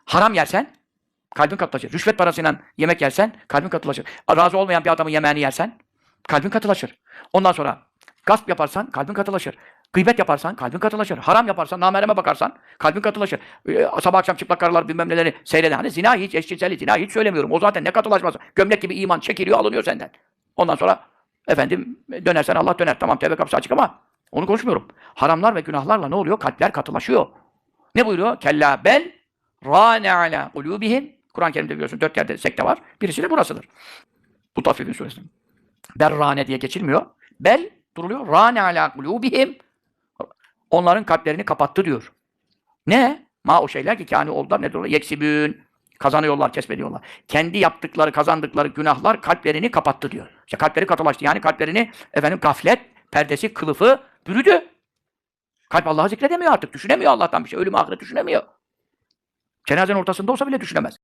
Haram yersen kalbin katılaşır. Rüşvet parasıyla yemek yersen kalbin katılaşır. Razı olmayan bir adamın yemeğini yersen kalbin katılaşır. Ondan sonra gasp yaparsan kalbin katılaşır. Gıybet yaparsan kalbin katılaşır. Haram yaparsan, namereme bakarsan kalbin katılaşır. Sabah akşam çıplak karılar bilmem neleri seyreden. Hani zina hiç, eşcinsellik zina hiç söylemiyorum. O zaten ne katılaşması. Gömlek gibi iman çekiliyor, alınıyor senden. Ondan sonra efendim dönersen Allah döner. Tamam tevbe kapısı açık ama onu konuşmuyorum. Haramlar ve günahlarla ne oluyor? Kalpler katılaşıyor. Ne buyuruyor? Kella bel râne alâ kulûbihim. Kur'an-ı Kerim'de biliyorsun 4 yerde sekte var. Birisi de burasıdır. Bu Taffifin suresi. Berrane diye geçilmiyor. Bel duruluyor. Râne alâ kulûbihim. Onların kalplerini kapattı diyor. Ne? Ma o şeyler ki kâni oldular. Ne diyorlar? Yeksibün. Kazanıyorlar, kesbediyorlar. Kendi yaptıkları, kazandıkları günahlar kalplerini kapattı diyor. İşte kalpleri katılaştı. Yani kalplerini efendim gaflet, perdesi, kılıfı bürüdü. Kalp Allah'ı zikredemiyor artık. Düşünemiyor Allah'tan bir şey. Ölüm ahiret düşünemiyor. Cenazenin ortasında olsa bile düşünemez.